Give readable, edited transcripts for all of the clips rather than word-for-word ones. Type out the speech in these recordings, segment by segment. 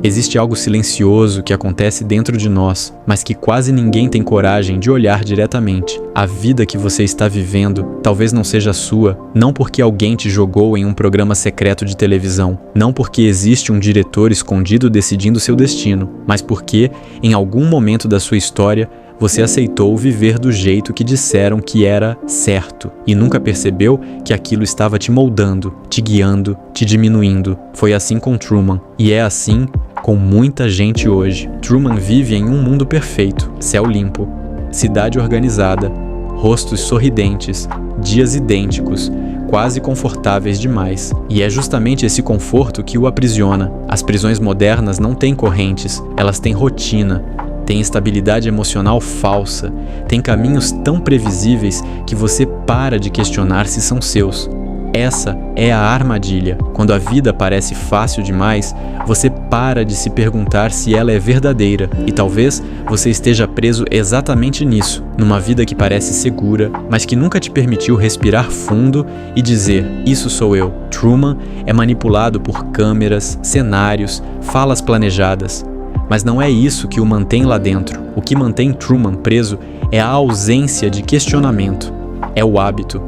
Existe algo silencioso que acontece dentro de nós, mas que quase ninguém tem coragem de olhar diretamente. A vida que você está vivendo talvez não seja sua, não porque alguém te jogou em um programa secreto de televisão, não porque existe um diretor escondido decidindo seu destino, mas porque, em algum momento da sua história, você aceitou viver do jeito que disseram que era certo e nunca percebeu que aquilo estava te moldando, te guiando, te diminuindo. Foi assim com Truman e é assim com muita gente hoje. Truman vive em um mundo perfeito, céu limpo, cidade organizada, rostos sorridentes, dias idênticos, quase confortáveis demais. E é justamente esse conforto que o aprisiona. As prisões modernas não têm correntes, elas têm rotina. Tem estabilidade emocional falsa, tem caminhos tão previsíveis que você para de questionar se são seus. Essa é a armadilha. Quando a vida parece fácil demais, você para de se perguntar se ela é verdadeira e talvez você esteja preso exatamente nisso, numa vida que parece segura, mas que nunca te permitiu respirar fundo e dizer, isso sou eu. Truman é manipulado por câmeras, cenários, falas planejadas. Mas não é isso que o mantém lá dentro. O que mantém Truman preso é a ausência de questionamento. É o hábito,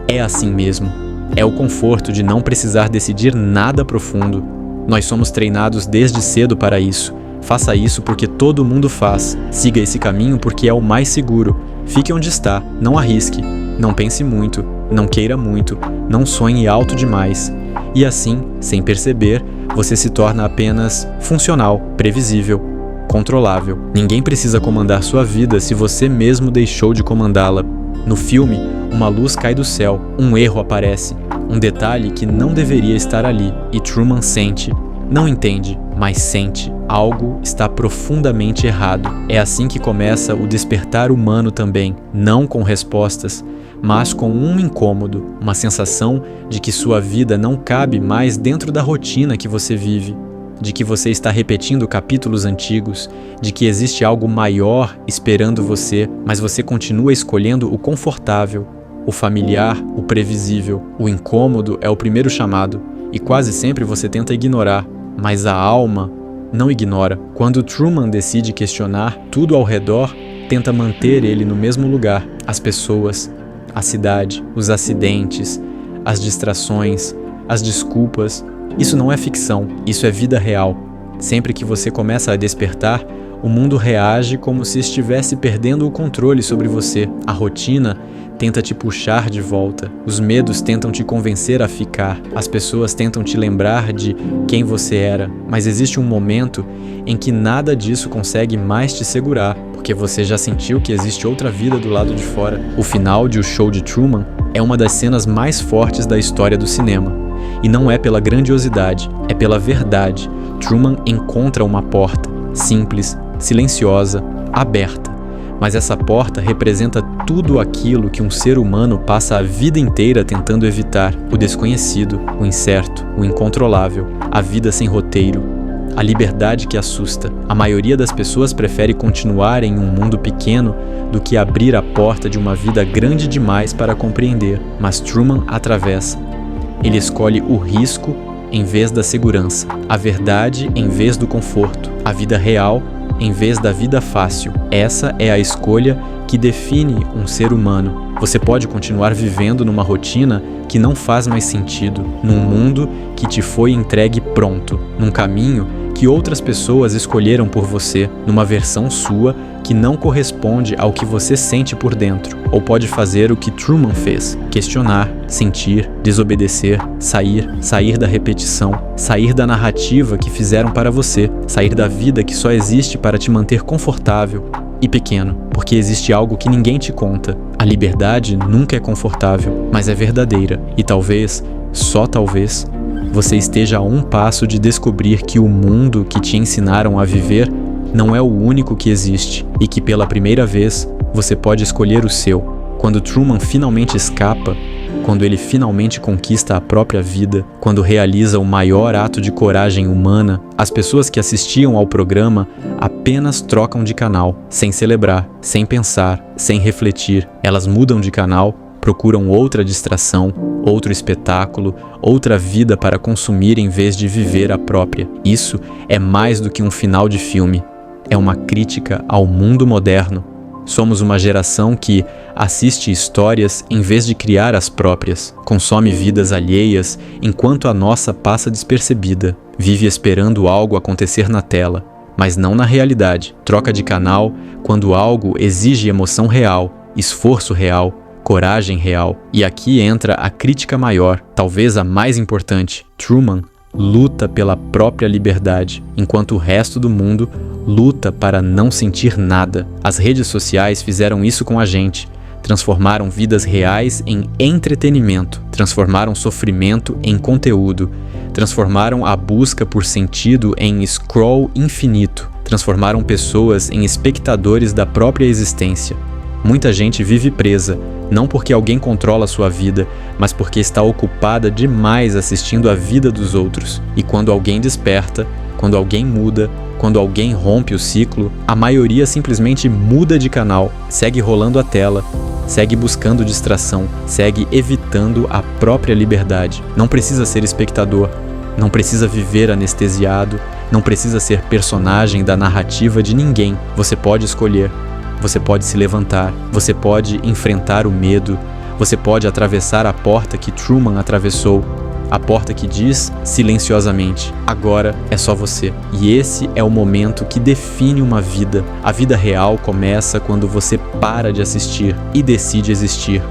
é assim mesmo. É o conforto de não precisar decidir nada profundo. Nós somos treinados desde cedo para isso. Faça isso porque todo mundo faz. Siga esse caminho porque é o mais seguro. Fique onde está, não arrisque. Não pense muito, não queira muito, não sonhe alto demais. E assim, sem perceber, você se torna apenas funcional, previsível, controlável. Ninguém precisa comandar sua vida se você mesmo deixou de comandá-la. No filme, uma luz cai do céu, um erro aparece, um detalhe que não deveria estar ali, e Truman sente, não entende, mas sente, algo está profundamente errado. É assim que começa o despertar humano também, não com respostas, mas com um incômodo, uma sensação de que sua vida não cabe mais dentro da rotina que você vive, de que você está repetindo capítulos antigos, de que existe algo maior esperando você, mas você continua escolhendo o confortável, o familiar, o previsível. O incômodo é o primeiro chamado, e quase sempre você tenta ignorar, mas a alma não ignora. Quando Truman decide questionar, tudo ao redor tenta manter ele no mesmo lugar, as pessoas, a cidade, os acidentes, as distrações, as desculpas. Isso não é ficção, isso é vida real. Sempre que você começa a despertar, o mundo reage como se estivesse perdendo o controle sobre você. A rotina tenta te puxar de volta. Os medos tentam te convencer a ficar. As pessoas tentam te lembrar de quem você era. Mas existe um momento em que nada disso consegue mais te segurar, porque você já sentiu que existe outra vida do lado de fora. O final de O Show de Truman é uma das cenas mais fortes da história do cinema. E não é pela grandiosidade, é pela verdade. Truman encontra uma porta, simples, silenciosa, aberta. Mas essa porta representa tudo aquilo que um ser humano passa a vida inteira tentando evitar: o desconhecido, o incerto, o incontrolável, a vida sem roteiro, a liberdade que assusta. A maioria das pessoas prefere continuar em um mundo pequeno do que abrir a porta de uma vida grande demais para compreender. Mas Truman atravessa. Ele escolhe o risco em vez da segurança, a verdade em vez do conforto, a vida real em vez da vida fácil. Essa é a escolha que define um ser humano. Você pode continuar vivendo numa rotina que não faz mais sentido, num mundo que te foi entregue pronto, num caminho que outras pessoas escolheram por você, numa versão sua que não corresponde ao que você sente por dentro. Ou pode fazer o que Truman fez: questionar, sentir, desobedecer, sair da repetição, sair da narrativa que fizeram para você, sair da vida que só existe para te manter confortável e pequeno, porque existe algo que ninguém te conta. A liberdade nunca é confortável, mas é verdadeira, e talvez, só talvez, você esteja a um passo de descobrir que o mundo que te ensinaram a viver não é o único que existe, e que pela primeira vez você pode escolher o seu. Quando Truman finalmente escapa, quando ele finalmente conquista a própria vida, quando realiza o maior ato de coragem humana, as pessoas que assistiam ao programa apenas trocam de canal, sem celebrar, sem pensar, sem refletir. Elas mudam de canal procuram outra distração, outro espetáculo, outra vida para consumir em vez de viver a própria. Isso é mais do que um final de filme. É uma crítica ao mundo moderno. Somos uma geração que assiste histórias em vez de criar as próprias, consome vidas alheias enquanto a nossa passa despercebida, vive esperando algo acontecer na tela, mas não na realidade. Troca de canal quando algo exige emoção real, esforço real, coragem real. E aqui entra a crítica maior, talvez a mais importante. Truman luta pela própria liberdade, enquanto o resto do mundo luta para não sentir nada. As redes sociais fizeram isso com a gente. Transformaram vidas reais em entretenimento, transformaram sofrimento em conteúdo, transformaram a busca por sentido em scroll infinito, transformaram pessoas em espectadores da própria existência. Muita gente vive presa, não porque alguém controla sua vida, mas porque está ocupada demais assistindo a vida dos outros. E quando alguém desperta, quando alguém muda, quando alguém rompe o ciclo, a maioria simplesmente muda de canal, segue rolando a tela, segue buscando distração, segue evitando a própria liberdade. Não precisa ser espectador, não precisa viver anestesiado, não precisa ser personagem da narrativa de ninguém. Você pode escolher. Você pode se levantar, você pode enfrentar o medo, você pode atravessar a porta que Truman atravessou, a porta que diz silenciosamente: agora é só você. E esse é o momento que define uma vida. A vida real começa quando você para de assistir e decide existir.